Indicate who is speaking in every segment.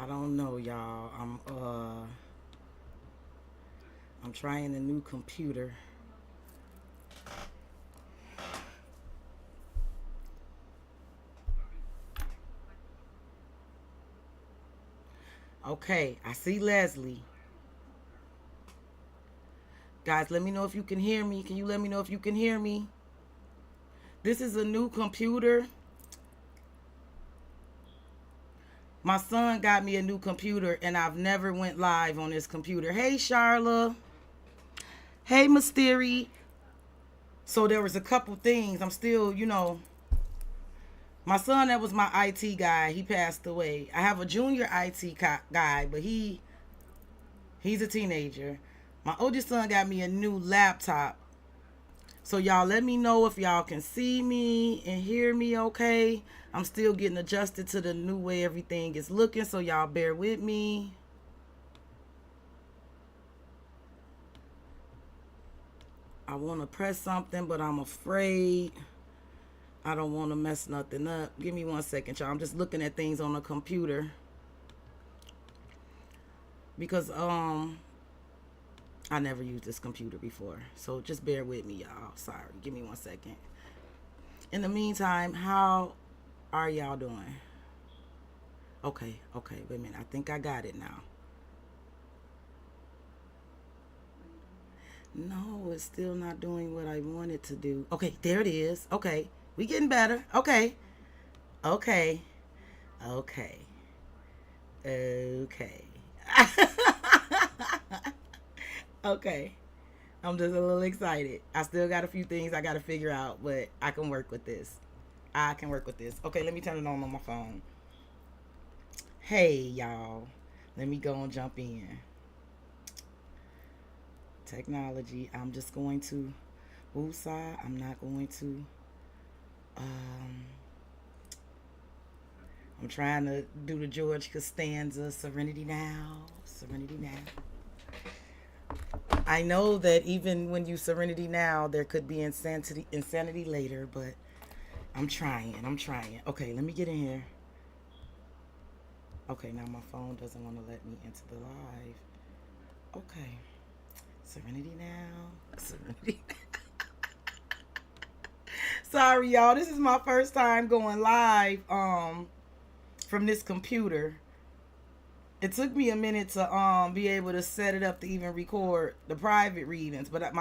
Speaker 1: I don't know, y'all. I'm trying a new computer. Okay, I see Leslie. Guys, let me know if you can hear me. Can you let me know if you can hear me? This is a new computer. My son got me a new computer and I've never went live on this computer. Hey, Charla. Hey, Mystery. So there was a couple things. I'm still, my son that was my IT guy, he passed away. I have a junior IT guy, but he's a teenager. My oldest son got me a new laptop. So y'all let me know if y'all can see me and hear me okay. I'm still getting adjusted to the new way everything is looking, so y'all bear with me. I want to press something, but I'm afraid I don't want to mess nothing up. Give me 1 second, y'all. I'm just looking at things on the computer. Because I never used this computer before. So just bear with me, y'all. Sorry. Give me 1 second. In the meantime, how are y'all doing? Okay, wait a minute. I think I got it now. No, it's still not doing what I want it to do. Okay, there it is. Okay, we getting better. Okay, okay, okay, okay. Okay, I'm just a little excited. I still got a few things I got to figure out, but I can work with this. I can work with this. Okay, let me turn it on my phone. Hey, y'all. Let me go and jump in. Technology. I'm just going to woosah. I'm not going to. Um, I'm trying to do the George Costanza, Serenity Now, Serenity Now. I know that even when you Serenity Now, there could be insanity later, but I'm trying. Okay, let me get in here. Okay, now my phone doesn't want to let me into the live. Okay, Serenity Now, Serenity. Sorry, y'all. This is my first time going live from this computer. It took me a minute to be able to set it up to even record the private readings, but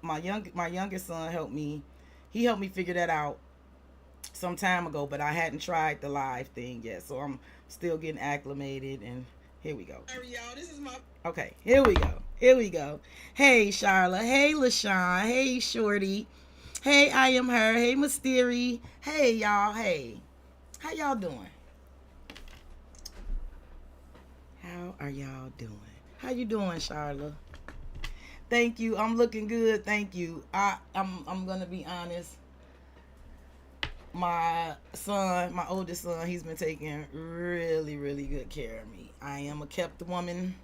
Speaker 1: my youngest son helped me. He helped me figure that out some time ago, but I hadn't tried the live thing yet, so I'm still getting acclimated. And here we go. Sorry, y'all. This is my okay. Here we go. Here we go. Hey, Charla. Hey, LaShawn. Hey, Shorty. Hey, I am her. Hey, Mystery. Hey, y'all. Hey, how y'all doing? How are y'all doing? How you doing, Charla? Thank you. I'm looking good. Thank you. I'm gonna be honest. My son, my oldest son, he's been taking really, really good care of me. I am a kept woman.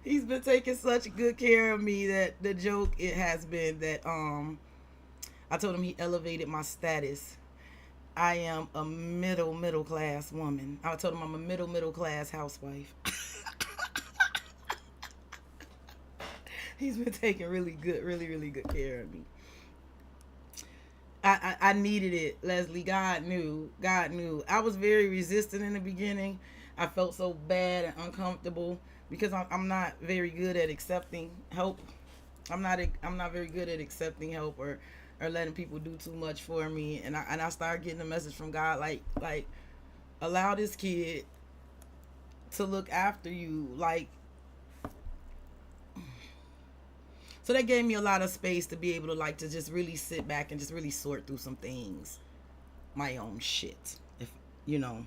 Speaker 1: He's been taking such good care of me that the joke it has been that I told him he elevated my status. I am a middle class woman. I told him I'm a middle class housewife. He's been taking really good care of me. I needed it, Leslie. God knew. God knew. I was very resistant in the beginning. I felt so bad and uncomfortable because I'm not very good at accepting help. I'm not very good at accepting help or letting people do too much for me. And I started getting a message from God like allow this kid to look after you, like. So that gave me a lot of space to be able to like to just really sit back and just really sort through some things, my own shit. If you know.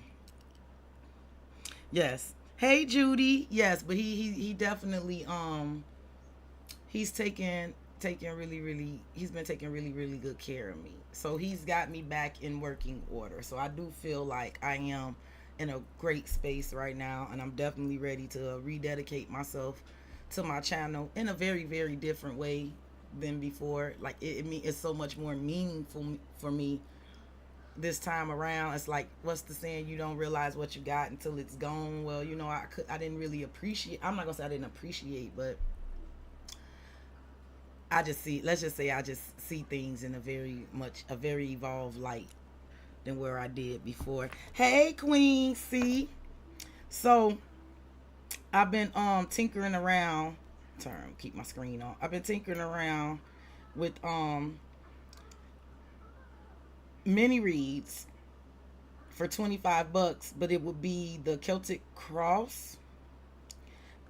Speaker 1: Yes. Hey, Judy. Yes, but he definitely he's taking really he's been taking really good care of me. So he's got me back in working order. So I do feel like I am in a great space right now, and I'm definitely ready to rededicate myself to my channel in a very different way than before. Like it's so much more meaningful for me this time around. It's like, what's the saying? You don't realize what you got until it's gone. Well, you know, I didn't really appreciate. I'm not gonna say I didn't appreciate, but I just see. Let's just say I just see things in a very evolved light than where I did before. Hey, Queen C. So I've been tinkering around. Keep my screen on. I've been tinkering around with mini reads for $25, but it would be the Celtic Cross.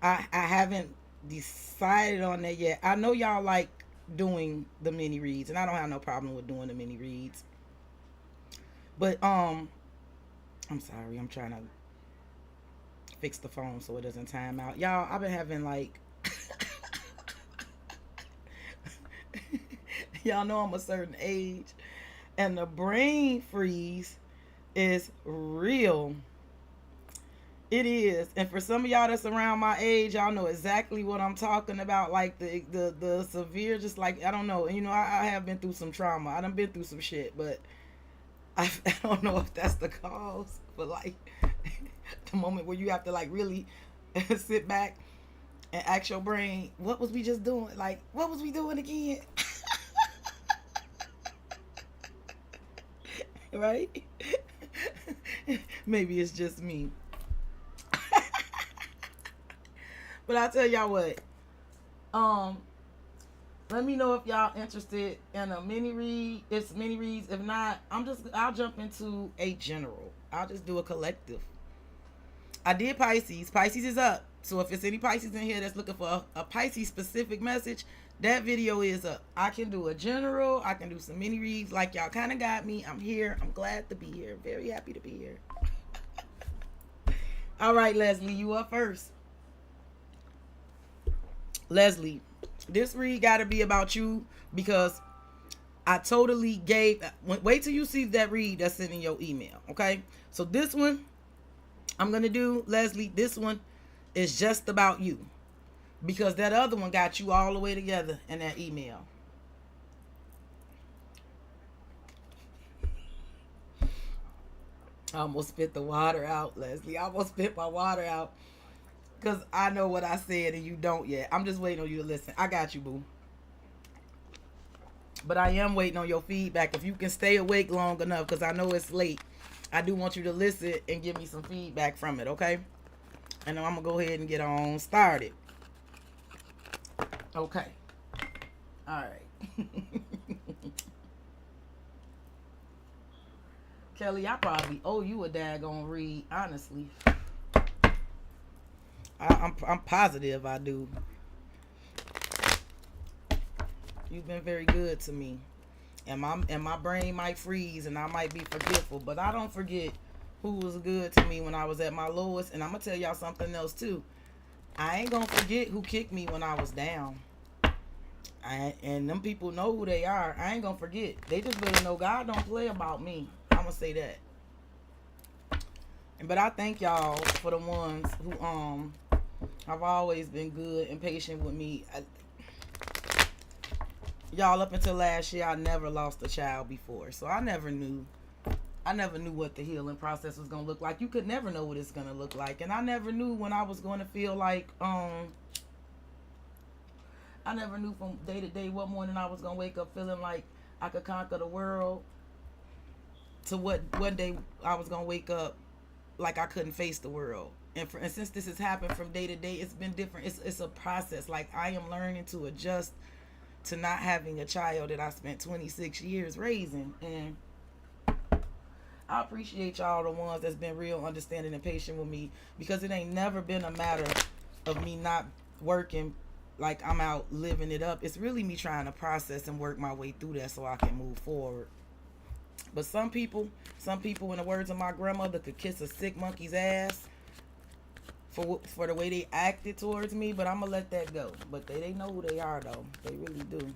Speaker 1: I haven't decided on that yet. I know y'all like doing the mini reads, and I don't have no problem with doing the mini reads. But I'm sorry, I'm trying to fix the phone so it doesn't time out. Y'all, I've been having like y'all know I'm a certain age, and the brain freeze is real. It is. And for some of y'all that's around my age, y'all know exactly what I'm talking about. Like the severe, just like, I don't know. And you know, I have been through some trauma. I done been through some shit, but I don't know if that's the cause. But like the moment where you have to like really sit back and ask your brain, what was we just doing? Like, what was we doing again? Right? Maybe it's just me. But I'll tell y'all what. Let me know if y'all interested in a mini read. It's mini reads. If not, I'll jump into a general. I'll just do a collective. I did Pisces. Pisces is up. So if it's any Pisces in here that's looking for a Pisces specific message, that video is up. I can do a general. I can do some mini reads. Like, y'all kind of got me. I'm here. I'm glad to be here. Very happy to be here. All right, Leslie, you up first. Leslie, this read got to be about you because I totally gave. Wait till you see that read that's in your email, okay? So this one I'm going to do, Leslie, this one is just about you because that other one got you all the way together in that email. I almost spit the water out, Leslie. I almost spit my water out. Because I know what I said and you don't yet. I'm just waiting on you to listen. I got you, boo. But I am waiting on your feedback. If you can stay awake long enough, because I know it's late, I do want you to listen and give me some feedback from it, okay? And I'm going to go ahead and get on started. Okay. All right. Kelly, I probably owe you a daggone read, honestly. I'm positive I do. You've been very good to me. And my brain might freeze and I might be forgetful, but I don't forget who was good to me when I was at my lowest. And I'm going to tell y'all something else too. I ain't going to forget who kicked me when I was down. And them people know who they are. I ain't going to forget. They just better know God don't play about me. I'm going to say that. But I thank y'all for the ones who have always been good and patient with me. Y'all, up until last year, I never lost a child before. So I never knew what the healing process was going to look like. You could never know what it's going to look like. And I never knew when I was going to feel like, I never knew from day to day what morning I was going to wake up feeling like I could conquer the world to what one day I was going to wake up like I couldn't face the world. And since this has happened from day to day, it's been different. It's a process. Like, I am learning to adjust to not having a child that I spent 26 years raising. And I appreciate y'all, the ones that's been real understanding and patient with me, because it ain't never been a matter of me not working like I'm out living it up. It's really me trying to process and work my way through that so I can move forward. But some people, in the words of my grandmother, could kiss a sick monkey's ass for the way they acted towards me, but I'm gonna let that go. But they know who they are, though. They really do.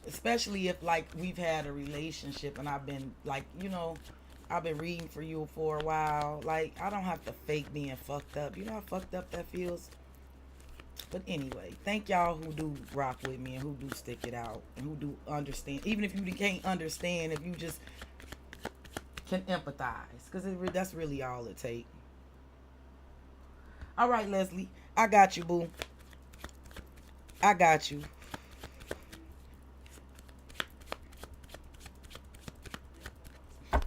Speaker 1: Especially if, like, we've had a relationship and I've been, like, you know, I've been reading for you for a while. Like, I don't have to fake being fucked up. You know how fucked up that feels? But anyway, thank y'all who do rock with me and who do stick it out and who do understand. Even if you can't understand, if you just can empathize, because that's really all it takes. All right, Leslie, I got you, boo. I got you.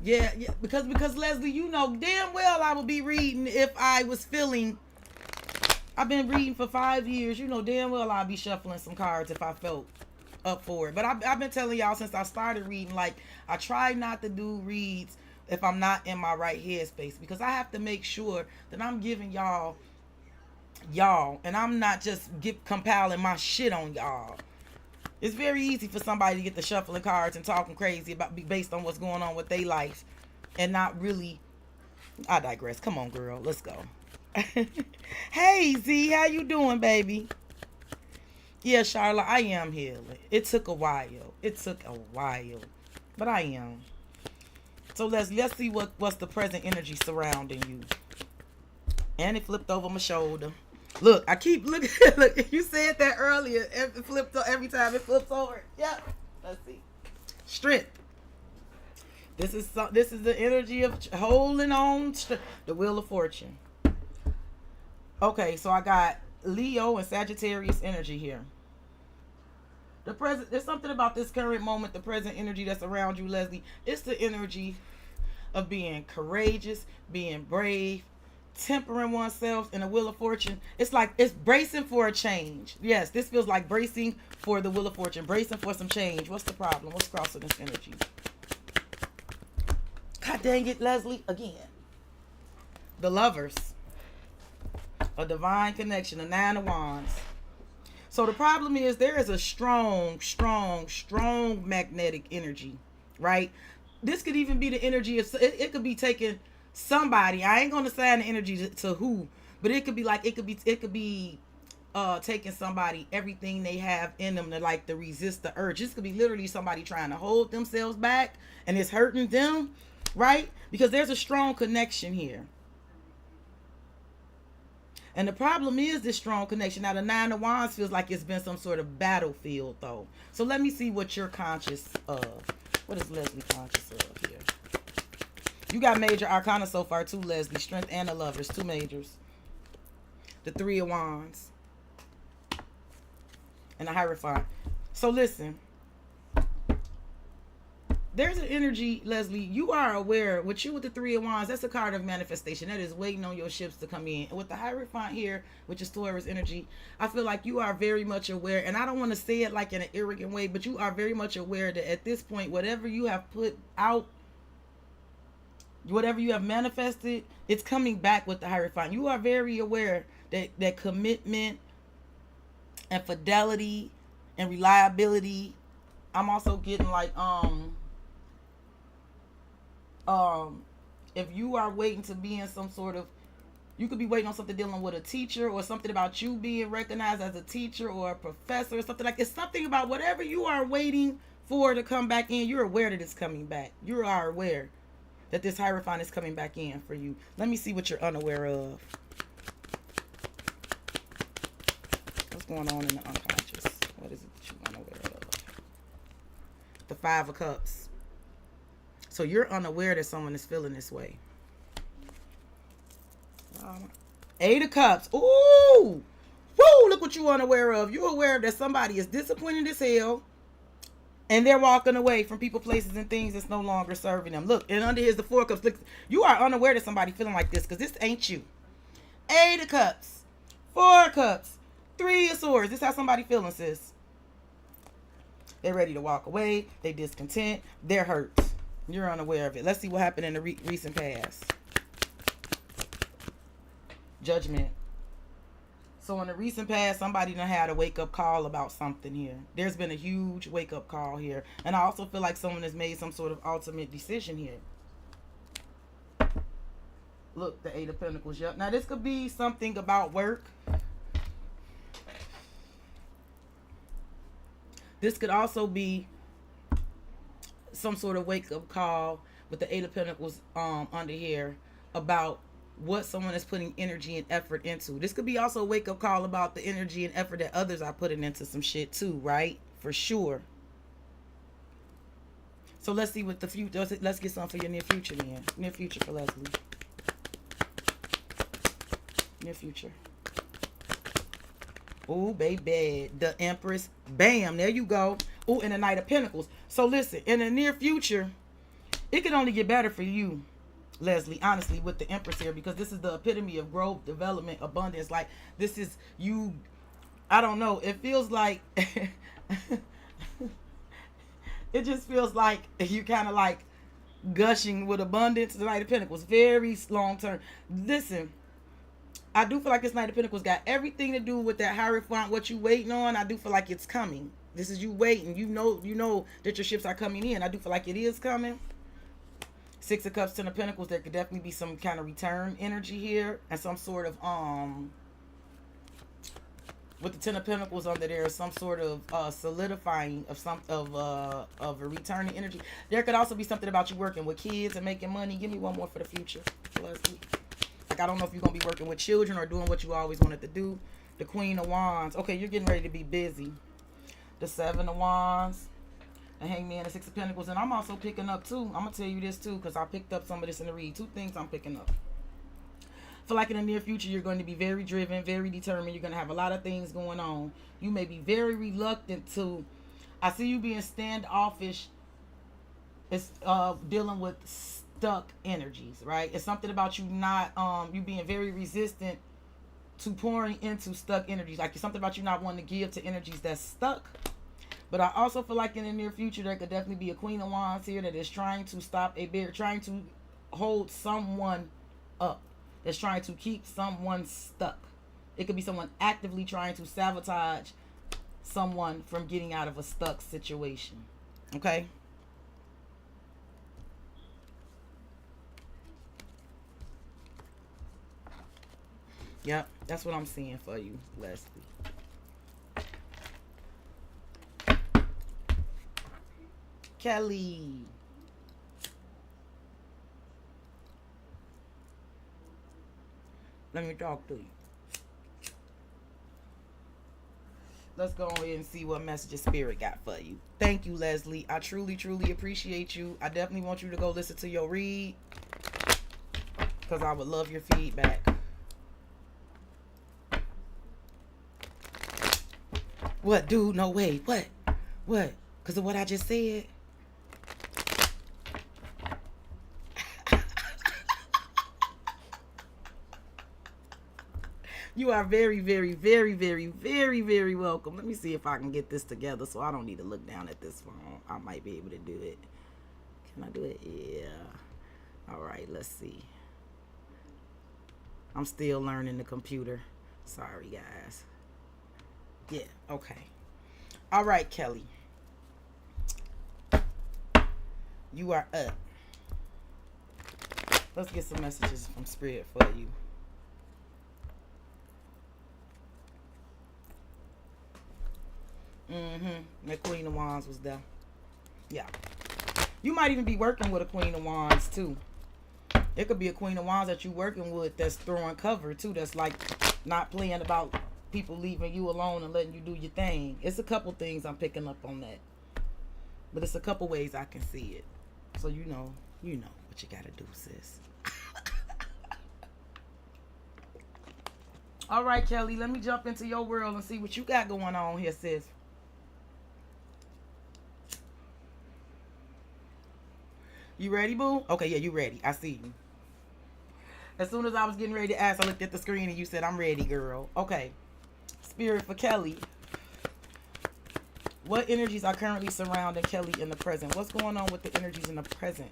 Speaker 1: Yeah, because Leslie, you know damn well I would be reading if I was feeling. I've been reading for 5 years. You know damn well I'd be shuffling some cards if I felt up for it. But I've been telling y'all since I started reading, like, I try not to do reads if I'm not in my right headspace, because I have to make sure that I'm giving y'all, and I'm not just compiling my shit on y'all. It's very easy for somebody to get the shuffling cards and talking crazy about based on what's going on with their life and not really. I digress. Come on, girl. Let's go. Hey, Z. How you doing, baby? Yeah, Charlotte, I am healing. It took a while. But I am. So let's see what's the present energy surrounding you. And it flipped over my shoulder. Look, I keep looking. Look, you said that earlier. It flipped every time it flips over. Yep. Let's see. Strength. This is the energy of holding on. The Wheel of Fortune. Okay, so I got Leo and Sagittarius energy here. The present. There's something about this current moment, the present energy that's around you, Leslie. It's the energy of being courageous, being brave, tempering oneself. In a Wheel of Fortune, it's like it's bracing for a change. Yes, this feels like bracing for the Wheel of Fortune, bracing for some change. What's the problem? What's crossing this energy? God dang it, Leslie, again. The Lovers, a divine connection, a 9 of Wands. So the problem is there is a strong magnetic energy, right? This could even be the energy of it could be taking somebody. I ain't gonna assign the energy to who, but it could be like it could be taking somebody, everything they have in them to resist the urge. This could be literally somebody trying to hold themselves back and it's hurting them, right? Because there's a strong connection here. And the problem is this strong connection. Now the 9 of Wands feels like it's been some sort of battlefield though. So let me see what you're conscious of. What is Leslie conscious of here? You got major arcana so far too, Leslie. Strength and the Lovers. 2 majors. The 3 of Wands. And the Hierophant. So listen. There's an energy, Leslie. You are aware. With you with the 3 of Wands, that's a card of manifestation. That is waiting on your ships to come in. And with the Hierophant here, which is Taurus energy, I feel like you are very much aware. And I don't want to say it like in an arrogant way, but you are very much aware that at this point, whatever you have put out, whatever you have manifested, it's coming back with the Hierophant. You are very aware that commitment and fidelity and reliability. I'm also getting like if you are waiting to be in some sort of, you could be waiting on something dealing with a teacher or something about you being recognized as a teacher or a professor or something like, it's something about whatever you are waiting for to come back in. You're aware that it's coming back. You are aware that this Hierophant is coming back in for you. Let me see what you're unaware of. What's going on in the unconscious? What is it that you're unaware of? The 5 of Cups. So you're unaware that someone is feeling this way. 8 of Cups. Ooh! Woo! Look what you're unaware of. You're aware that somebody is disappointed as hell and they're walking away from people, places, and things that's no longer serving them. Look, and under here's the 4 of Cups. Look, you are unaware that somebody feeling like this because this ain't you. 8 of Cups. 4 of Cups. 3 of Swords. This is how somebody feeling, sis. They're ready to walk away. They discontent. They're hurt. You're unaware of it. Let's see what happened in the recent past. Judgment. So in the recent past, somebody done had a wake-up call about something here. There's been a huge wake-up call here. And I also feel like someone has made some sort of ultimate decision here. Look, the 8 of Pentacles. Yep. Now this could be something about work. This could also be some sort of wake-up call with the 8 of Pentacles under here about what someone is putting energy and effort into. This could be also a wake up call about the energy and effort that others are putting into some shit too, right? For sure. So let's see what the future. Let's get something for your near future, then. Near future for Leslie. Near future. Oh, baby, the Empress. Bam, there you go. Oh, and the Knight of Pentacles. So listen, in the near future, it can only get better for you, Leslie, honestly, with the Empress here, because this is the epitome of growth, development, abundance. Like, this is you. I don't know. It feels like it just feels like you kind of like gushing with abundance. The Knight of Pentacles, very long term. Listen, I do feel like this Knight of Pentacles got everything to do with that Hierophant, what you waiting on. I do feel like it's coming. This is you waiting. You know that your ships are coming in. I do feel like it is coming. Six of Cups, Ten of Pentacles. There could definitely be some kind of return energy here, and some sort of with the Ten of Pentacles under there, some sort of solidifying of a returning energy. There could also be something about you working with kids and making money. Give me one more for the future, Leslie. Like, I don't know if you're going to be working with children or doing what you always wanted to do. The Queen of Wands. Okay, you're getting ready to be busy. The Seven of Wands. The Hangman, the Six of Pentacles. And I'm also picking up, too. I'm going to tell you this, too, because I picked up some of this in the read. Two things I'm picking up. I feel like in the near future, you're going to be very driven, very determined. You're going to have a lot of things going on. You may be very reluctant to... I see you being standoffish. It's dealing with stuck energies, right? It's something about you not you being very resistant to pouring into stuck energies. Like, it's something about you not wanting to give to energies that's stuck. But I also feel like in the near future there could definitely be a Queen of Wands here that is trying to stop a bear, trying to hold someone up, that's trying to keep someone stuck. It could be someone actively trying to sabotage someone from getting out of a stuck situation. Okay? Yep, that's what I'm seeing for you, Leslie. Kelly. Let me talk to you. Let's go ahead and see what message Spirit got for you. Thank you, Leslie. I truly, truly appreciate you. I definitely want you to go listen to your read, because I would love your feedback. What, dude? No way. What? What? Because of what I just said? You are very, very, very, very, very, very welcome. Let me see if I can get this together so I don't need to look down at this phone. I might be able to do it. Can I do it? Yeah. All right, let's see. I'm still learning the computer. Sorry, guys. Yeah, okay. All right, Kelly. You are up. Let's get some messages from Spirit for you. The Queen of Wands was there. Yeah. You might even be working with a Queen of Wands, too. It could be a Queen of Wands that you're working with that's throwing cover, too. That's like not playing about people leaving you alone and letting you do your thing. It's a couple things I'm picking up on that. But it's a couple ways I can see it. So you know what you gotta do, sis. All right, Kelly, let me jump into your world and see what you got going on here, sis. You ready, boo? Okay, yeah, you ready. I see you. As soon as I was getting ready to ask, I looked at the screen and you said, I'm ready, girl. Okay. Spirit for Kelly. What energies are currently surrounding Kelly in the present? What's going on with the energies in the present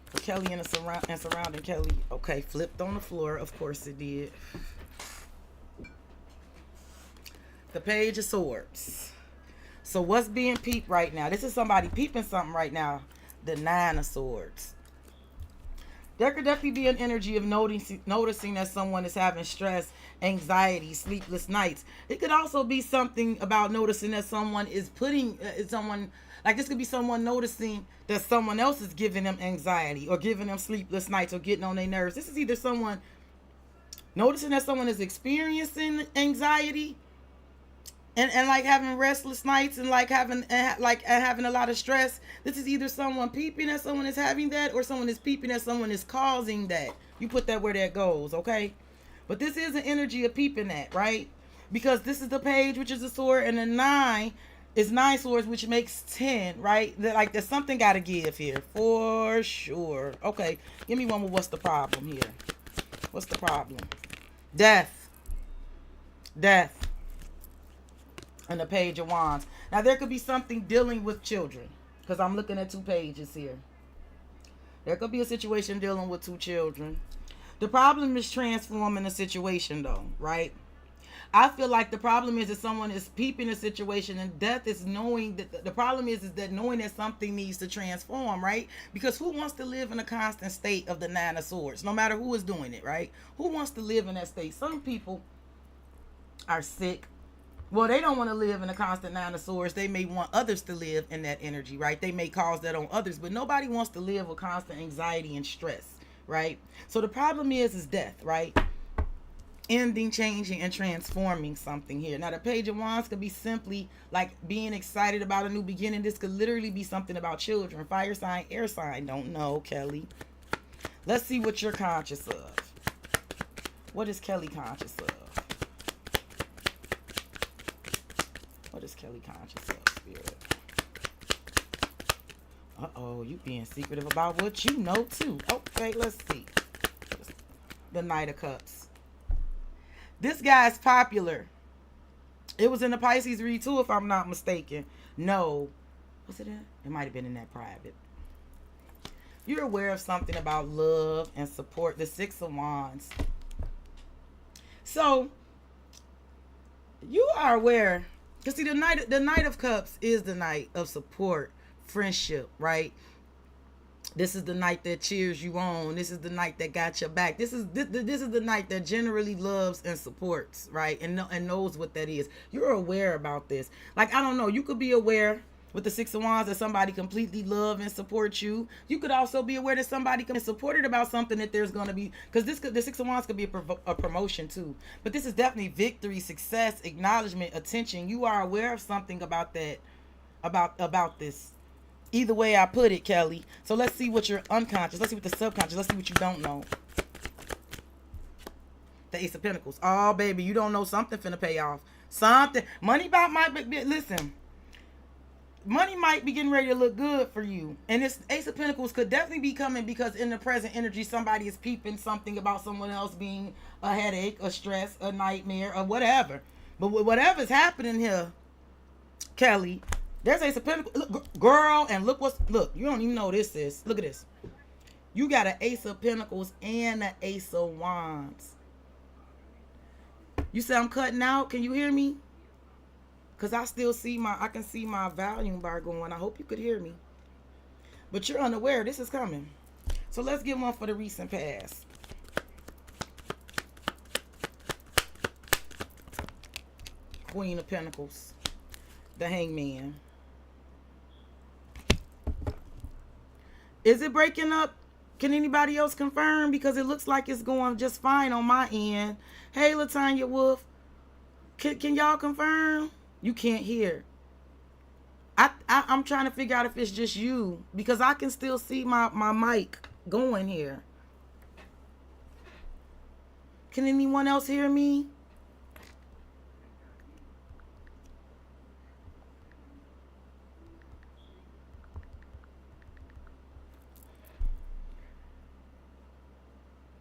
Speaker 1: for Kelly and surrounding Kelly? Okay, flipped on the floor. Of course it did. The Page of Swords. So what's being peeped right now? This is somebody peeping something right now. The Nine of Swords. There could definitely be an energy of noticing that someone is having stress, anxiety, sleepless nights. It could also be something about noticing that someone is putting someone, like this could be someone noticing that someone else is giving them anxiety or giving them sleepless nights or getting on their nerves. This is either someone Noticing that someone is experiencing anxiety and like having restless nights and like having a lot of stress. This is either someone peeping that someone is having that, or someone is peeping that someone is causing that. You put that where that goes, okay? But this is an energy of peeping that, right? Because this is the page, which is a sword, and the 9 is 9 swords, which makes 10, right? That, like, there's something got to give here for sure. Okay, give me one more. What's the problem here? What's the problem? Death. Death. And the page of wands. Now there could be something dealing with children, because I'm looking at 2 pages here. There could be a situation dealing with 2 children. The problem is transforming the situation, though, right? I feel like the problem is that someone is peeping a situation, and death is knowing that the problem is that knowing that something needs to transform, right? Because who wants to live in a constant state of the 9 of swords, no matter who is doing it, right? Who wants to live in that state? Some people are sick. Well, they don't want to live in a constant 9 of swords. They may want others to live in that energy, right? They may cause that on others, but nobody wants to live with constant anxiety and stress, right? So the problem is death, right? Ending, changing, and transforming something here. Now, the page of wands could be simply like being excited about a new beginning. This could literally be something about children. Fire sign, air sign. Don't know, Kelly. Let's see what you're conscious of. What is Kelly conscious of? What is Kelly conscious of, Spirit? Uh-oh, you being secretive about what you know, too. Okay, let's see. The Knight of Cups. This guy is popular. It was in the Pisces read, too, if I'm not mistaken. No. Was it in? It might have been in that private. You're aware of something about love and support. The 6 of Wands. So, you are aware. Because see, the Knight of Cups is the Knight of support, friendship, right? This is the Knight that cheers you on. This is the Knight that got your back. This is the Knight that generally loves and supports, right? And knows what that is. You're aware about this. Like, I don't know. You could be aware with the 6 of Wands that somebody completely love and support you. You could also be aware that somebody can be supported about something that there's going to be, because the 6 of Wands could be a promotion too. But this is definitely victory, success, acknowledgement, attention. You are aware of something about that, about this. Either way I put it, Kelly. So let's see what you're unconscious. Let's see what the subconscious. Let's see what you don't know. The Ace of Pentacles. Oh, baby, you don't know something finna pay off. Something. Money about might be, listen. Money might be getting ready to look good for you. And this Ace of Pentacles could definitely be coming because in the present energy, somebody is peeping something about someone else being a headache, a stress, a nightmare, or whatever. But whatever's happening here, Kelly, there's Ace of Pentacles. Look, girl, and look, you don't even know this is. Look at this. You got an Ace of Pentacles and an Ace of Wands. You say I'm cutting out? Can you hear me? Because I still see I can see my volume bar going. I hope you could hear me. But you're unaware. This is coming. So let's get one for the recent past. Queen of Pentacles. The Hangman. Is it breaking up? Can anybody else confirm? Because it looks like it's going just fine on my end. Hey, Latanya Wolf. Can y'all confirm? You can't hear. I'm trying to figure out if it's just you, because I can still see my mic going here. Can anyone else hear me?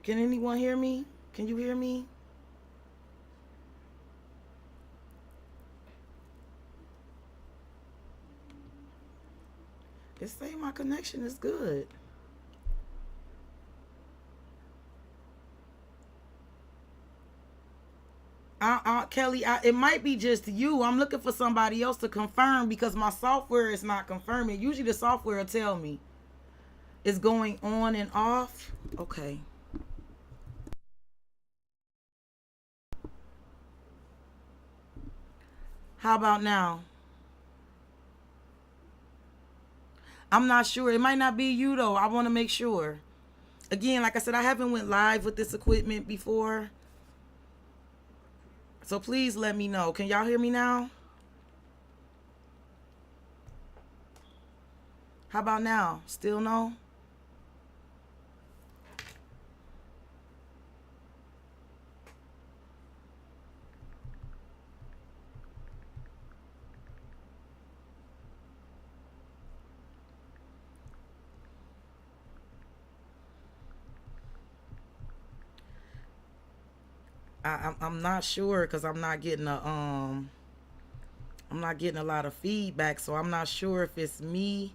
Speaker 1: Can anyone hear me? Can you hear me? It's saying my connection is good. Kelly, it might be just you. I'm looking for somebody else to confirm because my software is not confirming. Usually the software will tell me it's going on and off. Okay. How about now? I'm not sure. It might not be you though. I want to make sure. Again, like I said, I haven't went live with this equipment before. So please let me know. Can y'all hear me now? How about now? Still no? I'm not sure because I'm not getting a lot of feedback, so I'm not sure if it's me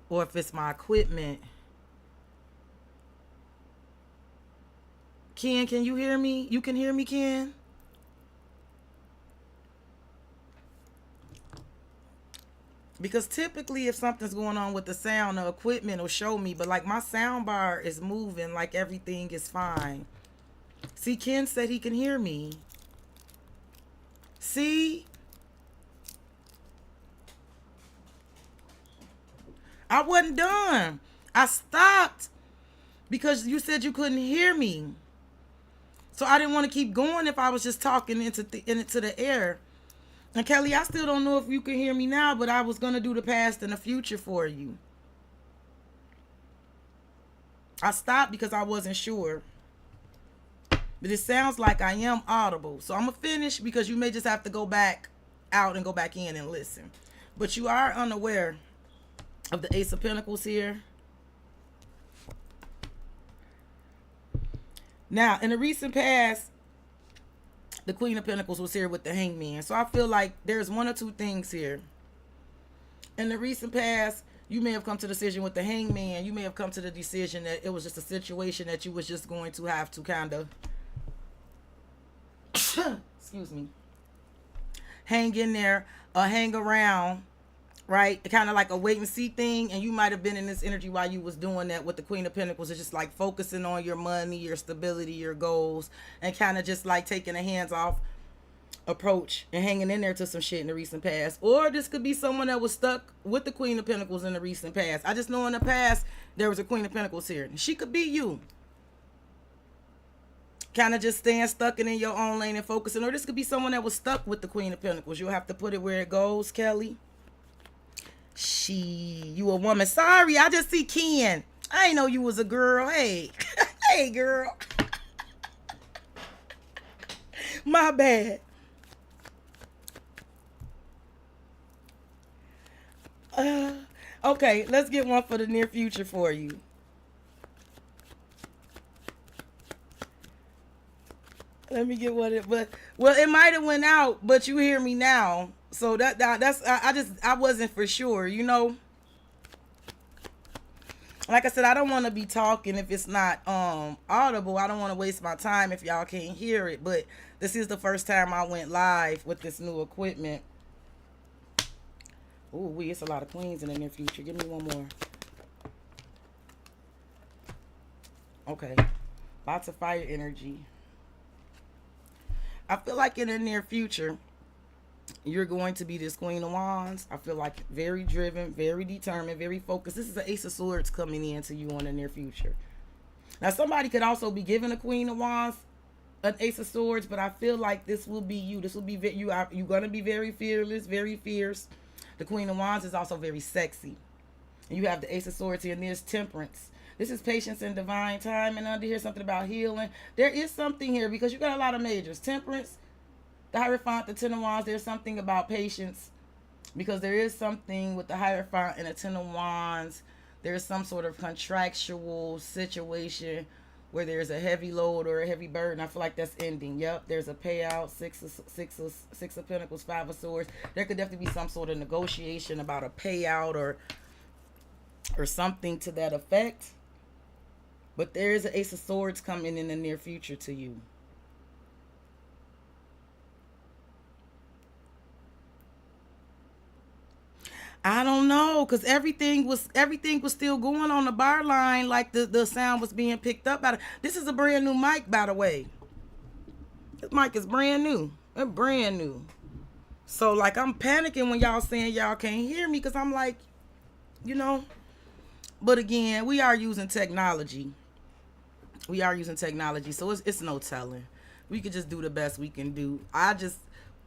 Speaker 1: or if it's my equipment. Ken, can you hear me? You can hear me, Ken? Because typically if something's going on with the sound, the equipment will show me, but like my sound bar is moving like everything is fine. See, Ken said he can hear me. See? I wasn't done. I stopped because you said you couldn't hear me. So I didn't want to keep going if I was just talking into the air. And Kelly, I still don't know if you can hear me now, but I was going to do the past and the future for you. I stopped because I wasn't sure. But it sounds like I am audible. So I'm going to finish because you may just have to go back out and go back in and listen. But you are unaware of the Ace of Pentacles here. Now, in the recent past, the Queen of Pentacles was here with the Hangman. So I feel like there's one or two things here. In the recent past, you may have come to the decision with the Hangman. You may have come to the decision that it was just a situation that you was just going to have to kind of excuse me, hang in there or hang around, right? Kind of like a wait and see thing. And you might have been in this energy while you was doing that with the Queen of Pentacles. It's just like focusing on your money, your stability, your goals, and kind of just like taking a hands-off approach and hanging in there to some shit in the recent past. Or this could be someone that was stuck with the Queen of Pentacles in the recent past. I just know in the past there was a Queen of Pentacles here. She could be you. Kind of just staying stuck in your own lane and focusing. Or this could be someone that was stuck with the Queen of Pentacles. You'll have to put it where it goes, Kelly. You a woman. Sorry, I just see Ken. I ain't know you was a girl. Hey. Hey, girl. My bad. Okay, let's get one for the near future for you. Let me get what it, but well, it might have went out, but you hear me now. So that's I wasn't for sure, you know. Like I said, I don't want to be talking if it's not audible. I don't want to waste my time if y'all can't hear it. But this is the first time I went live with this new equipment. Ooh, it's a lot of queens in the near future. Give me one more. Okay, lots of fire energy. I feel like in the near future, you're going to be this Queen of Wands. I feel like very driven, very determined, very focused. This is an Ace of Swords coming into you in the near future. Now, somebody could also be given a Queen of Wands, an Ace of Swords, but I feel like this will be you. This will be you're going to be very fearless, very fierce. The Queen of Wands is also very sexy. And you have the Ace of Swords here, and there's Temperance. This is patience and divine time. And under here, something about healing. There is something here because you got a lot of majors. Temperance, the Hierophant, the Ten of Wands. There's something about patience because there is something with the Hierophant and the Ten of Wands. There's some sort of contractual situation where there's a heavy load or a heavy burden. I feel like that's ending. Yep, there's a payout. Six of Pentacles, Five of Swords. There could definitely be some sort of negotiation about a payout or something to that effect. But there is an Ace of Swords coming in the near future to you. I don't know, because everything was still going on the bar line, like the sound was being picked up. This is a brand new mic, by the way. This mic is brand new. It's brand new. So like I'm panicking when y'all saying y'all can't hear me, because I'm like, you know. But again, we are using technology. So it's no telling. We could just do the best we can do. I just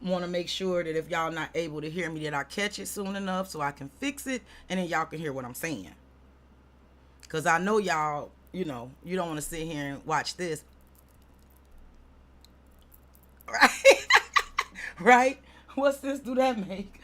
Speaker 1: want to make sure that if y'all not able to hear me, that I catch it soon enough so I can fix it, and then y'all can hear what I'm saying. Because I know y'all, you know, you don't want to sit here and watch this. Right? Right? What sense do that make?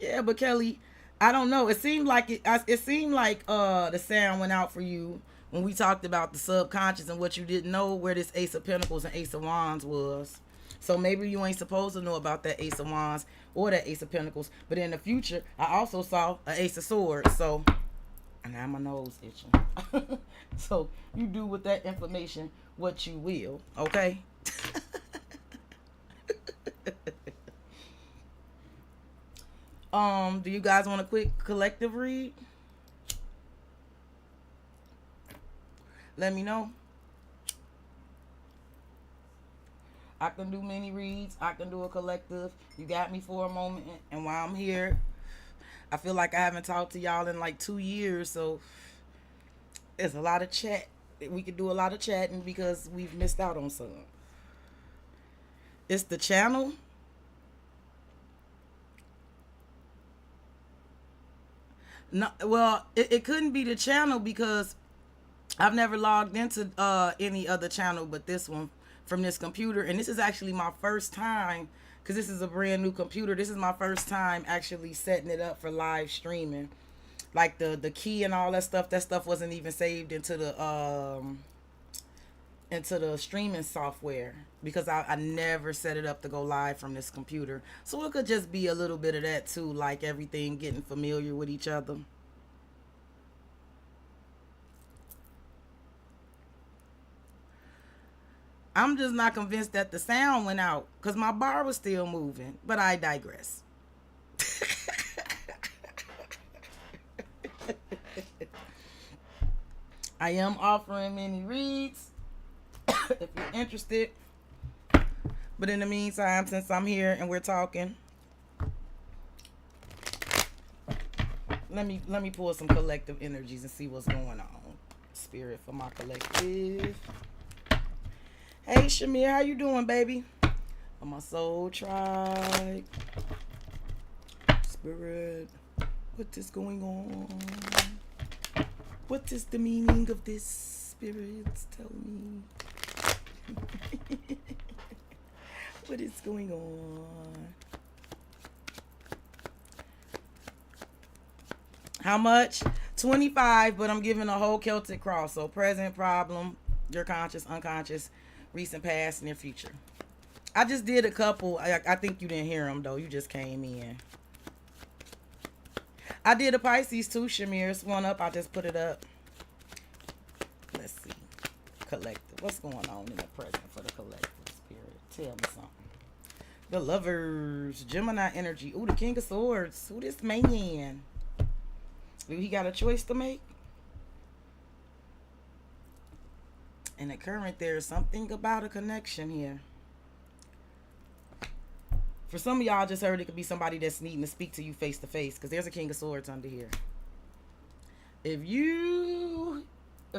Speaker 1: Yeah, but Kelly, I don't know. It seemed like it seemed like the sound went out for you when we talked about the subconscious and what you didn't know where this Ace of Pentacles and Ace of Wands was. So maybe you ain't supposed to know about that Ace of Wands or that Ace of Pentacles. But in the future, I also saw an Ace of Swords. So, and now my nose itching. So you do with that information what you will. Okay. Do you guys want a quick collective read? Let me know. I can do mini reads. I can do a collective. You got me for a moment. And while I'm here, I feel like I haven't talked to y'all in like 2 years. So it's a lot of chat. We could do a lot of chatting because we've missed out on some. It's the channel. No, well, it couldn't be the channel because I've never logged into any other channel but this one from this computer. And this is actually my first time, because this is a brand new computer. This is my first time actually setting it up for live streaming. Like the key and all that stuff wasn't even saved into the streaming software because I never set it up to go live from this computer. So it could just be a little bit of that too, like everything getting familiar with each other. I'm just not convinced that the sound went out because my bar was still moving, but I digress. I am offering mini reads if you're interested. But in the meantime, since I'm here and we're talking, let me pull some collective energies and see what's going on. Spirit for my collective. Hey Shamir, how you doing, baby? On my soul tribe. Spirit, what is going on? What is the meaning of this, spirits? Tell me. What is going on? How much? 25, but I'm giving a whole Celtic cross. So present, problem, your conscious, unconscious, recent past, near future. I just did a couple. I think you didn't hear them, though. You just came in. I did a Pisces too, Shamir's one up. I just put it up. Let's see. Collective. What's going on in the present for the collective spirit? Tell me something. The Lovers. Gemini energy. Ooh, the King of Swords. Who this man? Do he got a choice to make? In the current, there's something about a connection here. For some of y'all just heard it could be somebody that's needing to speak to you face to face, because there's a King of Swords under here. If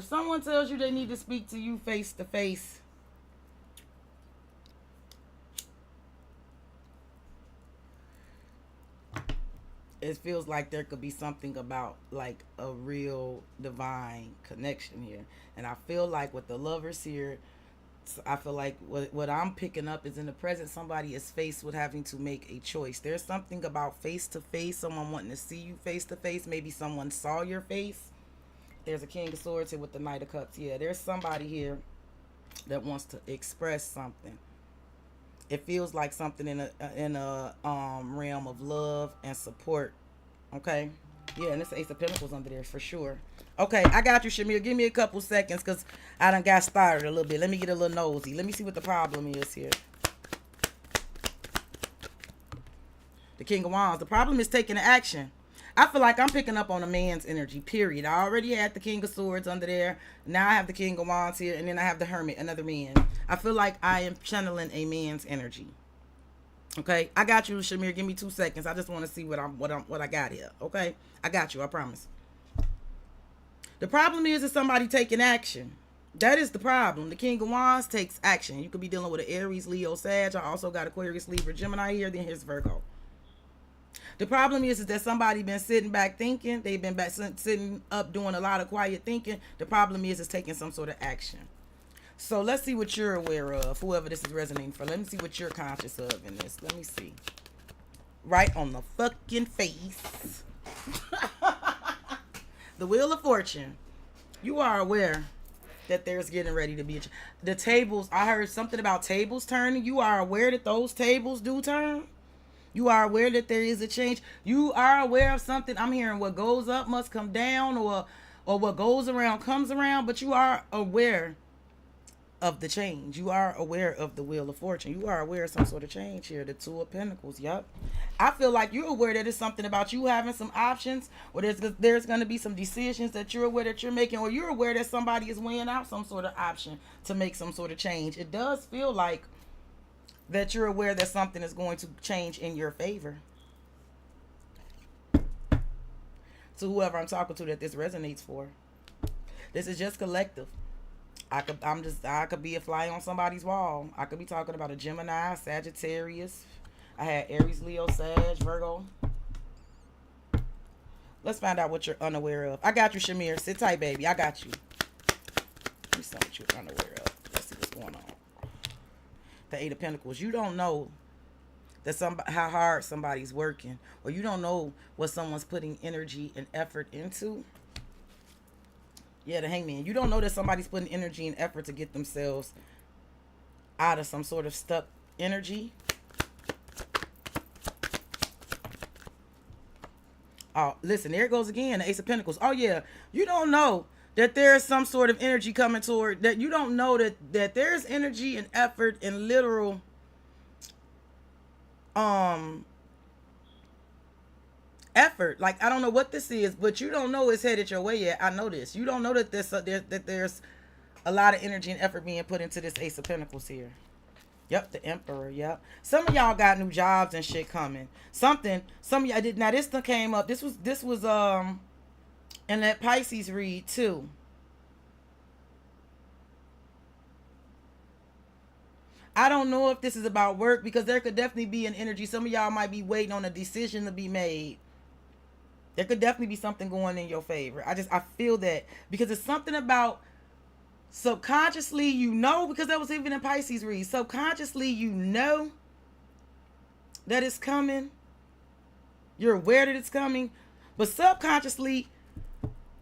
Speaker 1: someone tells you they need to speak to you face to face, it feels like there could be something about like a real divine connection here. And I feel like with the Lovers here, I feel like what I'm picking up is in the present, somebody is faced with having to make a choice. There's something about face to face, someone wanting to see you face to face. Maybe someone saw your face. There's a King of Swords here with the Knight of Cups. Yeah, there's somebody here that wants to express something. It feels like something in a realm of love and support. Okay. Yeah, and it's Ace of Pentacles under there for sure. Okay, I got you, Shamir. Give me a couple seconds because I done got started a little bit. Let me get a little nosy. Let me see what the problem is here. The King of Wands. The problem is taking action. I feel like I'm picking up on a man's energy, period. I already had the King of Swords under there. Now I have the King of Wands here, and then I have the Hermit, another man. I feel like I am channeling a man's energy. Okay, I got you, Shamir. Give me 2 seconds. I just want to see what I got here. Okay, I got you. I promise. The problem is somebody taking action. That is the problem. The King of Wands takes action. You could be dealing with an Aries, Leo, Sag. I also got Aquarius, Libra, Gemini here. Then here's Virgo. The problem is that somebody been sitting back thinking. They've been back sitting up doing a lot of quiet thinking. The problem is taking some sort of action. So let's see what you're aware of, whoever this is resonating for. Let me see what you're conscious of in this. Let me see. Right on the fucking face. The Wheel of Fortune. You are aware that there's getting ready to be the tables. I heard something about tables turning. You are aware that those tables do turn. You are aware that there is a change. You are aware of something. I'm hearing what goes up must come down, or what goes around comes around. But you are aware of the change. You are aware of the Wheel of Fortune. You are aware of some sort of change here. The Two of Pentacles. Yep. I feel like you're aware that it's something about you having some options, or there's going to be some decisions that you're aware that you're making, or you're aware that somebody is weighing out some sort of option to make some sort of change. It does feel like that you're aware that something is going to change in your favor. To whoever I'm talking to that this resonates for. This is just collective. I could be a fly on somebody's wall. I could be talking about a Gemini, Sagittarius. I had Aries, Leo, Sag, Virgo. Let's find out what you're unaware of. I got you, Shamir. Sit tight, baby. I got you. Let me see what you're unaware of. Let's see what's going on. The Eight of Pentacles. You don't know that how hard somebody's working, or you don't know what someone's putting energy and effort into. Yeah, the Hangman. You don't know that somebody's putting energy and effort to get themselves out of some sort of stuck energy. Oh, listen, there it goes again, the Ace of Pentacles. Oh, yeah. You don't know that there's some sort of energy coming toward that. You don't know that there's energy and effort and literal effort. Like, I don't know what this is, but you don't know it's headed your way yet. I know this. You don't know that there's a lot of energy and effort being put into this Ace of Pentacles here. Yep, the Emperor. Yep. Some of y'all got new jobs and shit coming. Some of y'all did. Now this one came up. This was in that Pisces read too. I don't know if this is about work, because there could definitely be an energy. Some of y'all might be waiting on a decision to be made. There could definitely be something going in your favor. I feel that, because it's something about subconsciously, you know, because that was even in Pisces read. Subconsciously, you know that it's coming. You're aware that it's coming. But subconsciously,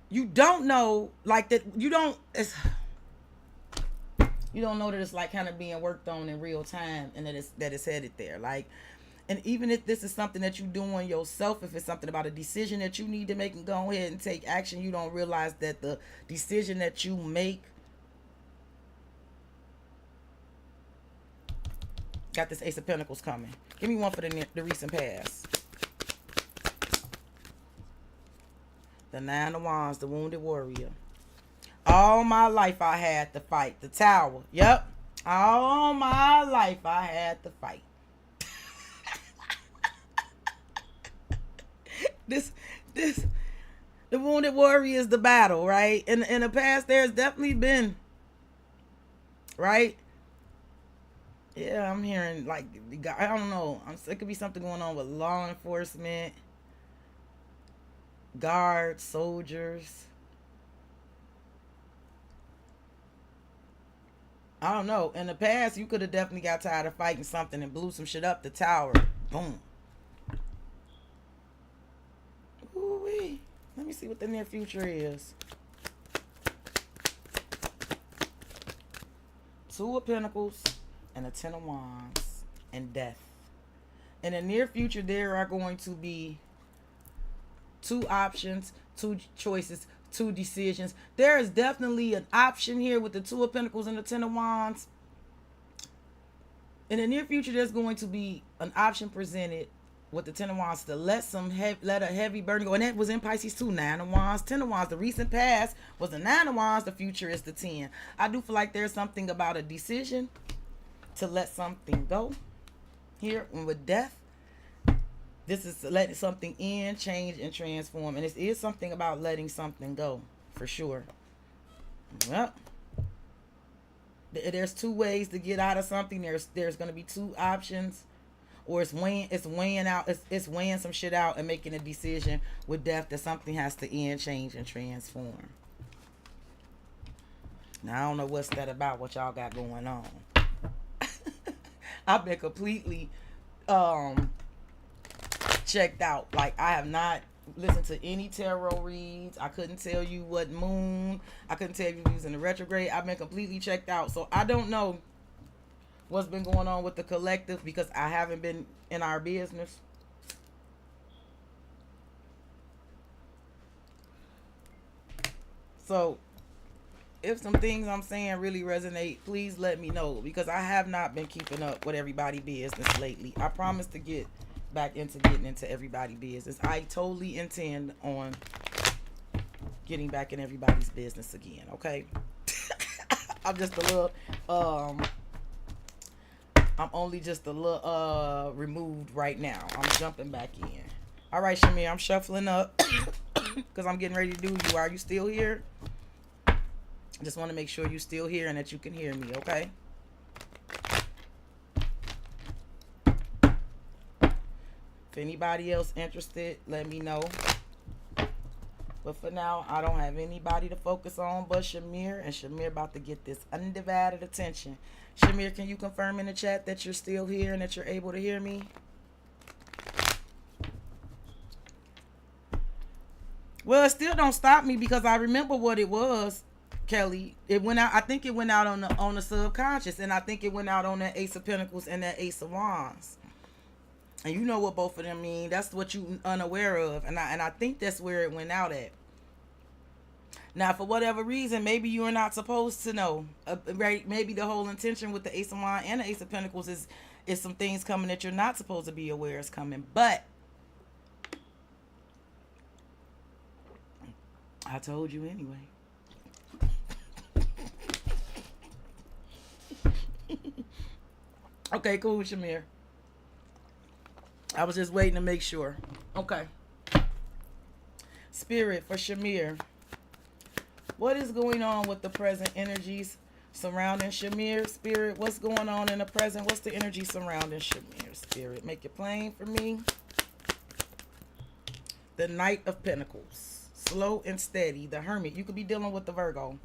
Speaker 1: you don't know, like, that you don't know that it's like kind of being worked on in real time, and that it's headed there. Like, and even if this is something that you're doing yourself, if it's something about a decision that you need to make and go ahead and take action, you don't realize that the decision that you make got this Ace of Pentacles coming. Give me one for the recent past. The Nine of Wands, the Wounded Warrior. All my life I had to fight. The Tower. Yep. All my life I had to fight. The Wounded Warrior is the battle, right? In the past, there's definitely been, right? Yeah, I'm hearing, like, I don't know. It could be something going on with law enforcement, guards, soldiers. I don't know. In the past, you could have definitely got tired of fighting something and blew some shit up. The Tower. Boom. Ooh-wee. Let me see what the near future is. Two of Pentacles and a Ten of Wands and Death. In the near future, there are going to be two options, two choices, two decisions. There is definitely an option here with the Two of Pentacles and the Ten of Wands. In the near future, there's going to be an option presented with the Ten of Wands to let a heavy burden go. And that was in Pisces too. Nine of Wands, Ten of Wands. The recent past was the Nine of Wands. The future is the 10. I do feel like there's something about a decision to let something go here. And with Death, this is letting something in, change, and transform. And it is something about letting something go. for sure. Well, there's two ways to get out of something. There's going to be two options, or it's weighing out, it's weighing some shit out and making a decision with death that something has to end, change, and transform. Now I don't know what's that about, what y'all got going on. I've been completely checked out. Like, I have not listened to any tarot reads. I couldn't tell you what moon. I couldn't tell you who's in the retrograde. I've been completely checked out. So I don't know what's been going on with the collective because I haven't been in our business. So if some things I'm saying really resonate, please let me know, because I have not been keeping up with everybody's business lately. I promise to get back into getting into everybody's business. I totally intend on getting back in everybody's business again, okay? I'm just a little I'm only just a little removed right now. I'm jumping back in. All right, Shamir, I'm shuffling up because I'm getting ready to do you. Are you still here? Just want to make sure you're still here and that you can hear me, okay? If anybody else interested, let me know. But for now, I don't have anybody to focus on but Shamir, and Shamir about to get this undivided attention. Shamir, can you confirm in the chat that you're still here and that you're able to hear me? Well, it still don't stop me because I remember what it was, Kelly. It went out. I think it went out on the subconscious, and I think it went out on that Ace of Pentacles and that Ace of Wands. And you know what both of them mean. That's what you unaware of, and I think that's where it went out at. Now, for whatever reason, maybe you are not supposed to know. Right? Maybe the whole intention with the Ace of Wands and the Ace of Pentacles is some things coming that you're not supposed to be aware is coming. But I told you anyway. Okay, cool, Shamir. I was just waiting to make sure. Okay. Spirit for Shamir. What is going on with the present energies surrounding Shamir? Spirit, what's going on in the present? What's the energy surrounding Shamir? Spirit, make it plain for me. The Knight of Pentacles. Slow and steady. The Hermit. You could be dealing with the Virgo.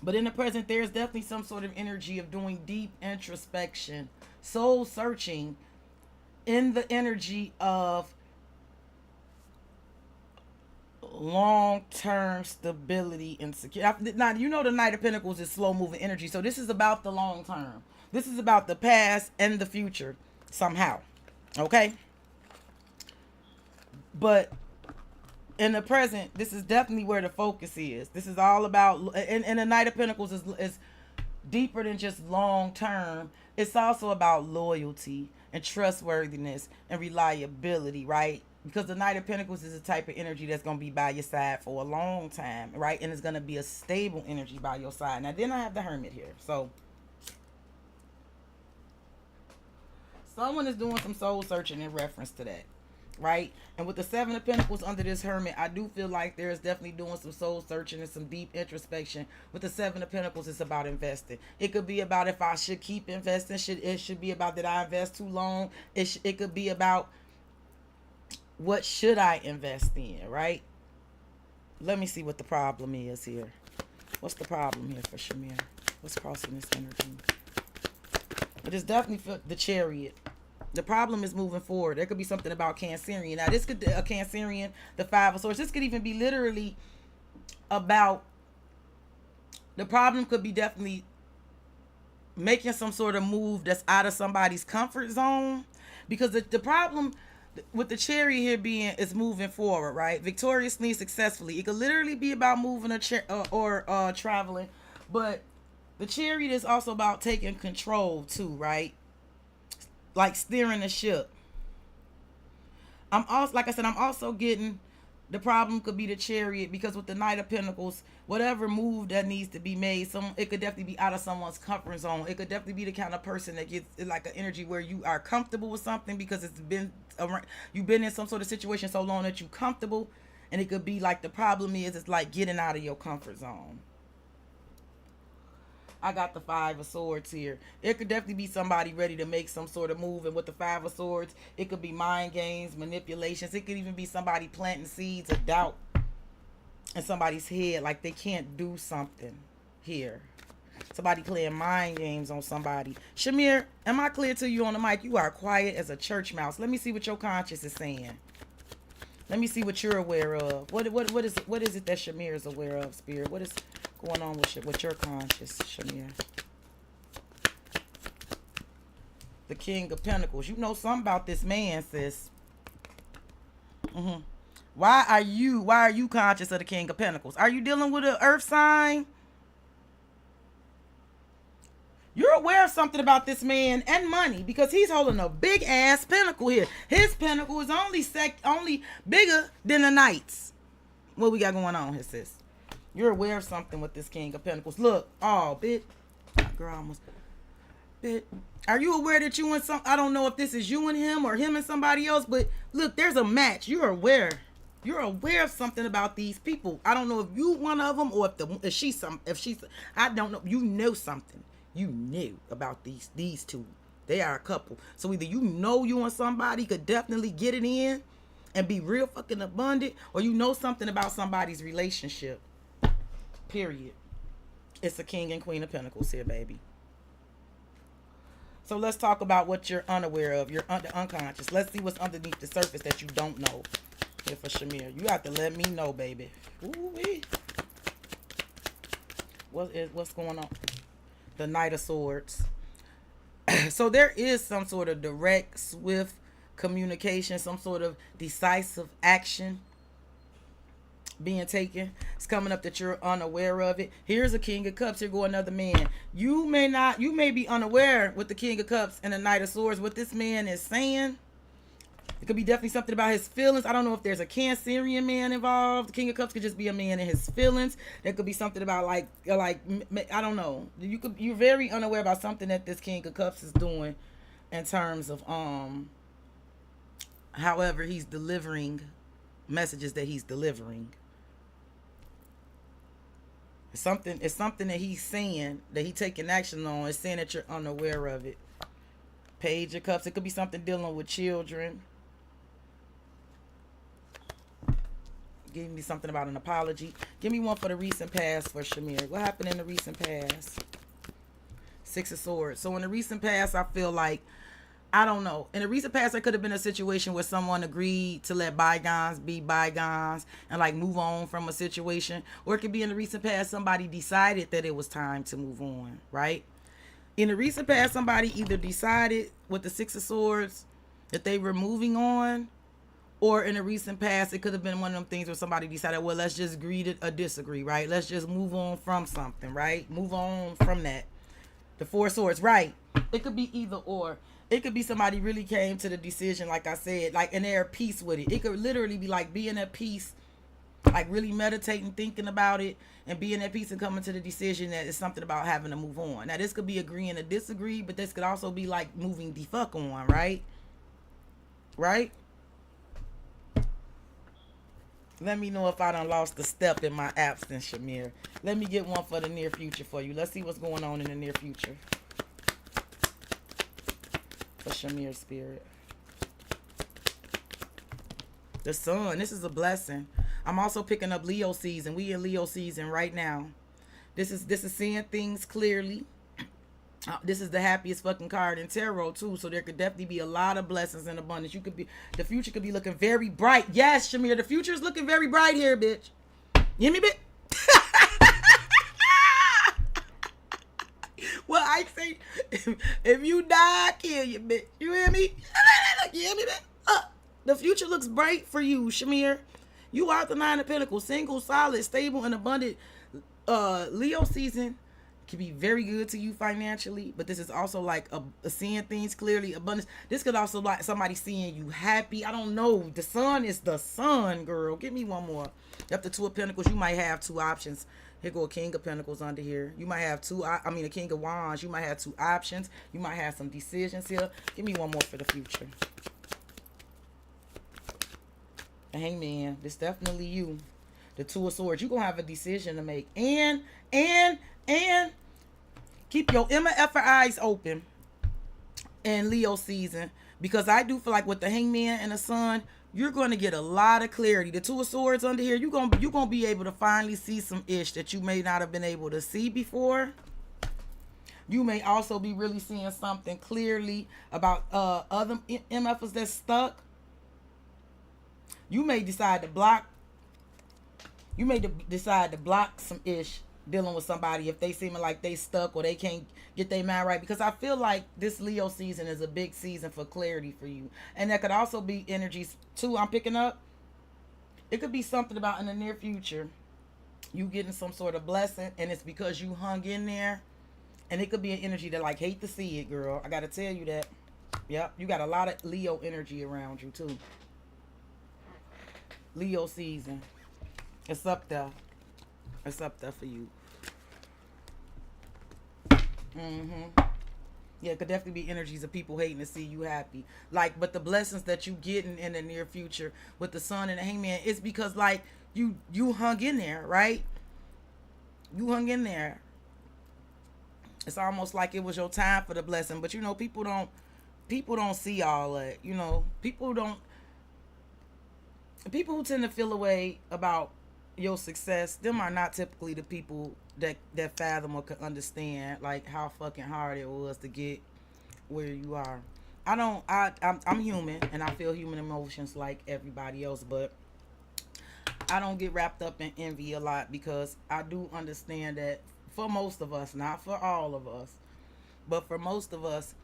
Speaker 1: But in the present, there's definitely some sort of energy of doing deep introspection, soul searching, in the energy of long-term stability and security. Now, you know the Knight of Pentacles is slow-moving energy, so this is about the long term. This is about the past and the future somehow, okay? But in the present, this is definitely where the focus is. This is all about, and the Knight of Pentacles is deeper than just long term. It's also about loyalty and trustworthiness and reliability, right? Because the Knight of Pentacles is a type of energy that's going to be by your side for a long time, right? And it's going to be a stable energy by your side. Now, then I have the Hermit here. So, someone is doing some soul searching in reference to that, right? And with the Seven of Pentacles under this Hermit, I do feel like there's definitely doing some soul searching and some deep introspection. With the Seven of Pentacles, it's about investing. It could be about if I should keep investing. It should be about that I invest too long. It could be about what should I invest in, right? Let me see what the problem is here. What's the problem here for Shamir? What's crossing this energy? It is definitely the Chariot. The problem is moving forward. There could be something about Cancerian. Now, this could be a Cancerian, the Five of Swords. This could even be literally about, the problem could be definitely making some sort of move that's out of somebody's comfort zone. Because the problem with the Chariot here being is moving forward, right? Victoriously, successfully. It could literally be about moving or traveling. But the Chariot is also about taking control too, right? Like steering the ship. I'm also, like I said, I'm also getting, the problem could be the Chariot, because with the Knight of Pentacles, whatever move that needs to be made, it could definitely be out of someone's comfort zone. It could definitely be the kind of person that gets like an energy where you are comfortable with something because you've been in some sort of situation so long that you're comfortable, And it could be like the problem is it's like getting out of your comfort zone. I got the Five of Swords here. It could definitely be somebody ready to make some sort of move. And with the Five of Swords, it could be mind games, manipulations. It could even be somebody planting seeds of doubt in somebody's head, like they can't do something here. Somebody playing mind games on somebody. Shamir, am I clear to you on the mic? You are quiet as a church mouse. Let me see what your conscience is saying. Let me see what you're aware of. What is it that Shamir is aware of, Spirit? What is going on with your conscience, Shamir? The King of Pentacles. You know something about this man, sis. Why are you conscious of the King of Pentacles? Are you dealing with an earth sign? You're aware of something about this man and money because he's holding a big ass pentacle here. His pentacle is only bigger than the Knight's. What we got going on here, sis? You're aware of something with this King of Pentacles. Look, oh, bitch. Girl, almost. Bitch. Are you aware that you and some, I don't know if this is you and him or him and somebody else, but look, there's a match. You're aware. You're aware of something about these people. I don't know if you one of them or if she's I don't know. You know something. You knew about these two. They are a couple. So either you know you and somebody could definitely get it in and be real fucking abundant, or you know something about somebody's relationship. Period. It's a King and Queen of Pentacles here, baby. So let's talk about what you're unaware of. You're unconscious. Let's see what's underneath the surface that you don't know. Here for Shamir. You have to let me know, baby. Ooh-wee. What's going on? The Knight of Swords. So there is some sort of direct, swift communication, some sort of decisive action being taken. It's coming up that you're unaware of it. Here's a King of Cups. Here go another man. You may be unaware with the King of Cups and the Knight of Swords what this man is saying. It could be definitely something about his feelings. I don't know if there's a Cancerian man involved. The King of Cups could just be a man in his feelings. There could be something about like I don't know. You're very unaware about something that this King of Cups is doing in terms of however he's delivering messages that he's delivering. It's something that he's saying that he's taking action on. It's saying that you're unaware of it. Page of Cups. It could be something dealing with children. Give me something about an apology. Give me one for the recent past for Shamir. What happened in the recent past? Six of Swords. So in the recent past, I feel like, I don't know. In the recent past, there could have been a situation where someone agreed to let bygones be bygones and like move on from a situation. Or it could be in the recent past, somebody decided that it was time to move on, right? In the recent past, somebody either decided with the Six of Swords that they were moving on, or in the recent past, it could have been one of them things where somebody decided, well, let's just agree to disagree, right? Let's just move on from something, right? Move on from that. The Four of Swords, right? It could be either or. It could be somebody really came to the decision, like I said, like, and they're at peace with it. It could literally be like being at peace, like really meditating, thinking about it, and being at peace and coming to the decision that it's something about having to move on. Now, this could be agreeing to disagree, but this could also be like moving the fuck on, right? Right? Let me know if I done lost a step in my absence, Shamir. Let me get one for the near future for you. Let's see what's going on in the near future. For Shamir's spirit. The Sun. This is a blessing. I'm also picking up Leo season. We in Leo season right now. This is seeing things clearly. This is the happiest fucking card in tarot too, so there could definitely be a lot of blessings and abundance. The future could be looking very bright. Yes, Shamir, the future is looking very bright here, bitch. You hear me, bitch? Well, I say, if you die, I kill you, bitch. You hear me? You hear me, bitch? The future looks bright for you, Shamir. You are the Nine of Pentacles, single, solid, stable, and abundant. Leo season can be very good to you financially, but this is also like a seeing things clearly, abundance. This could also like somebody seeing you happy. I don't know. The Sun is the Sun, girl. Give me one more. Up to Two of Pentacles, you might have two options. Here go a King of Pentacles under here. You might have a King of Wands. You might have two options. You might have some decisions here. Give me one more for the future. Hangman, it's definitely you. The Two of Swords. You're gonna have a decision to make. And keep your Emma Effer eyes open in Leo season. Because I do feel like with the Hangman and the Sun, you're gonna get a lot of clarity. The Two of Swords under here, you're gonna be able to finally see some ish that you may not have been able to see before. You may also be really seeing something clearly about other MFers that's stuck. You may decide to block. You may decide to block some ish dealing with somebody if they seem like they stuck or they can't get their mind right. Because I feel like this Leo season is a big season for clarity for you. And that could also be energies too. I'm picking up. It could be something about in the near future you getting some sort of blessing, and it's because you hung in there. And it could be an energy that like hate to see it, girl. I gotta tell you that. Yep, you got a lot of Leo energy around you too. Leo season. It's up there. It's up there for you. Yeah, it could definitely be energies of people hating to see you happy. Like, but the blessings that you getting in the near future with the Sun and the Hangman, it's because like you hung in there, right? You hung in there. It's almost like it was your time for the blessing. But you know, people don't see all that. You know, people who tend to feel away about your success, them are not typically the people that fathom or can understand like how fucking hard it was to get where you are. I'm human and I feel human emotions like everybody else, but I don't get wrapped up in envy a lot because I do understand that for most of us, not for all of us, but for most of us,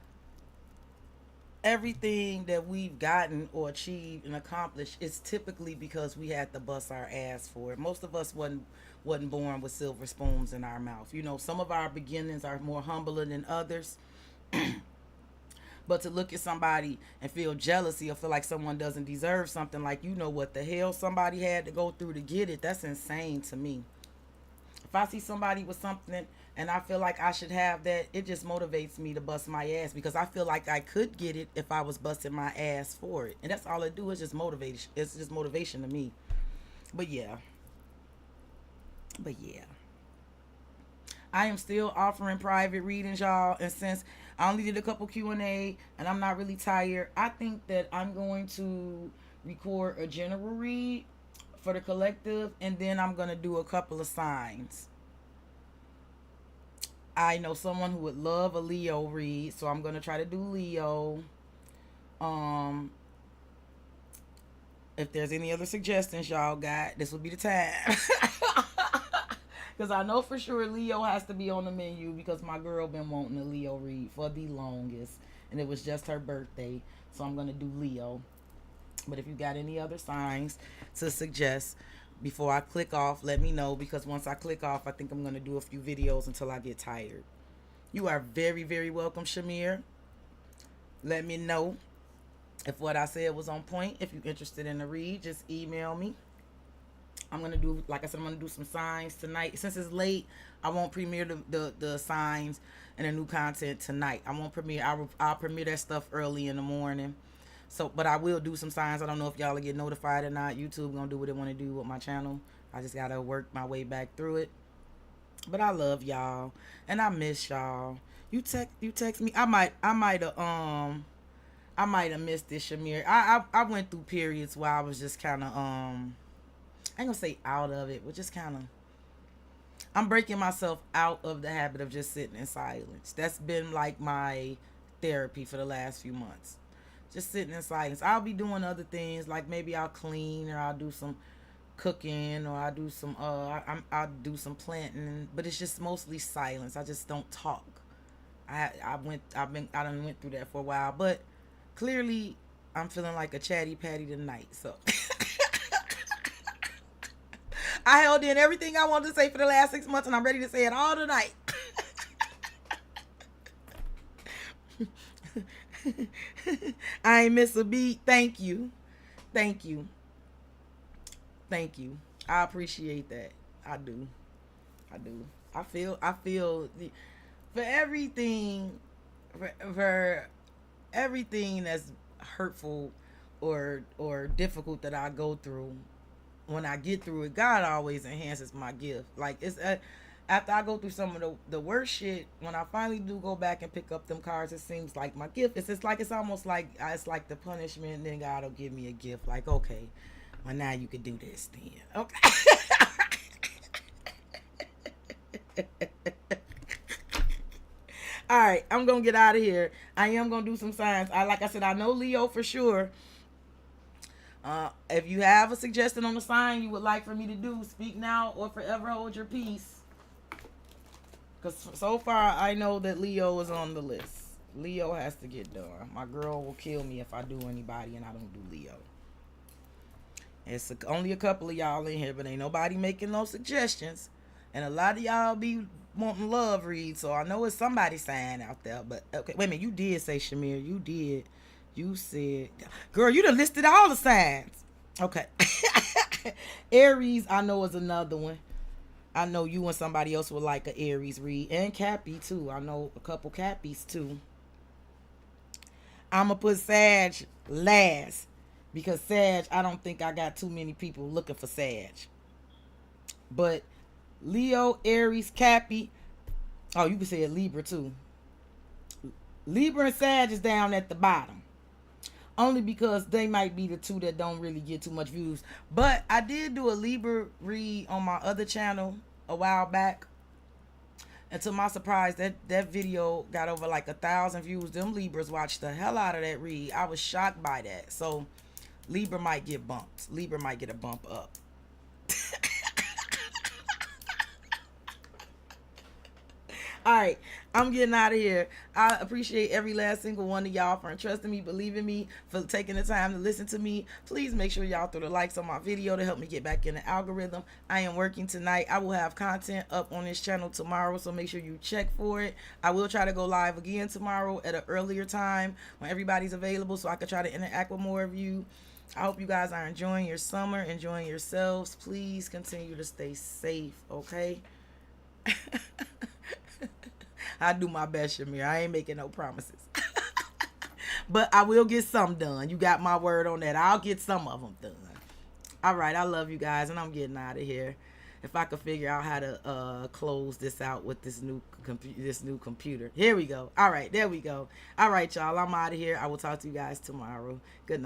Speaker 1: everything that we've gotten or achieved and accomplished is typically because we had to bust our ass for it. Most of us wasn't born with silver spoons in our mouth. You know, some of our beginnings are more humbler than others. But to look at somebody and feel jealousy or feel like someone doesn't deserve something, like you know what the hell somebody had to go through to get it, that's insane to me. If I see somebody with something and I feel like I should have that, it just motivates me to bust my ass because I feel like I could get it if I was busting my ass for it. And that's all it do is just motivation. It's just motivation to me. But yeah. I am still offering private readings, y'all. And since I only did a couple Q&A and I'm not really tired, I think that I'm going to record a general read for the collective, and then I'm gonna do a couple of signs. I know someone who would love a Leo read, so I'm gonna try to do Leo. Um, if there's any other suggestions y'all got, this would be the time. Because I know for sure Leo has to be on the menu because my girl been wanting a Leo read for the longest, and it was just her birthday, so I'm gonna do Leo. But if you got any other signs to suggest before I click off, let me know, because once I click off, I think I'm going to do a few videos until I get tired. You are very, very welcome, Shamir. Let me know if what I said was on point. If you're interested in the read, just email me. I'm going to do, like I said, I'm going to do some signs tonight. Since it's late, I won't premiere the signs and the new content tonight. I won't premiere. I'll premiere that stuff early in the morning. So, but I will do some signs. I don't know if y'all will get notified or not. YouTube gonna do what it want to do with my channel. I just gotta work my way back through it. But I love y'all and I miss y'all. You text me. I might have missed this, Shamir. I went through periods where I was just kind of I ain't gonna say out of it, but just kind of. I'm breaking myself out of the habit of just sitting in silence. That's been like my therapy for the last few months. Just sitting in silence. I'll be doing other things, like maybe I'll clean or I'll do some cooking or I'll do some I'll do some planting, but it's just mostly silence. I just don't talk. I done went through that for a while, but clearly I'm feeling like a chatty patty tonight. So I held in everything I wanted to say for the last 6 months, and I'm ready to say it all tonight. I ain't miss a beat. Thank you. Thank you. Thank you. I appreciate that. I do. I feel for everything for everything that's hurtful or difficult that I go through, when I get through it, God always enhances my gift. Like it's after I go through some of the worst shit, when I finally do go back and pick up them cards, it seems like my gift. It's just like it's almost like it's like the punishment. And then God will give me a gift. Like okay, well now you could do this then. Okay. All right, I'm gonna get out of here. I am gonna do some signs. Like I said, I know Leo for sure. If you have a suggestion on the sign you would like for me to do, speak now or forever hold your peace. Because so far I know that Leo is on the list. Leo has to get done. My girl will kill me if I do anybody and I don't do Leo. It's only a couple of y'all in here, but ain't nobody making no suggestions. And a lot of y'all be wanting love reads, so I know it's somebody sign out there. But okay, wait a minute. You did say Shamir. You did. You said, girl, you done listed all the signs. Okay. Aries, I know, is another one. I know you and somebody else would like an Aries read. And Cappy, too. I know a couple Cappies, too. I'm going to put Sag last. Because Sag, I don't think I got too many people looking for Sag. But Leo, Aries, Cappy. Oh, you can say Libra, too. Libra and Sag is down at the bottom. Only because they might be the two that don't really get too much views. But I did do a Libra read on my other channel a while back. And to my surprise, that video got over like 1,000 views. Them Libras watched the hell out of that read. I was shocked by that. So Libra might get bumped. Libra might get a bump up. All right, I'm getting out of here. I appreciate every last single one of y'all for entrusting me, believing me, for taking the time to listen to me. Please make sure y'all throw the likes on my video to help me get back in the algorithm. I am working tonight. I will have content up on this channel tomorrow, so make sure you check for it. I will try to go live again tomorrow at an earlier time when everybody's available, so I can try to interact with more of you. I hope you guys are enjoying your summer, enjoying yourselves. Please continue to stay safe, okay? I do my best, Shamir. I ain't making no promises. But I will get some done. You got my word on that. I'll get some of them done. All right. I love you guys, and I'm getting out of here. If I could figure out how to close this out with this new computer. Here we go. All right. There we go. All right, y'all. I'm out of here. I will talk to you guys tomorrow. Good night.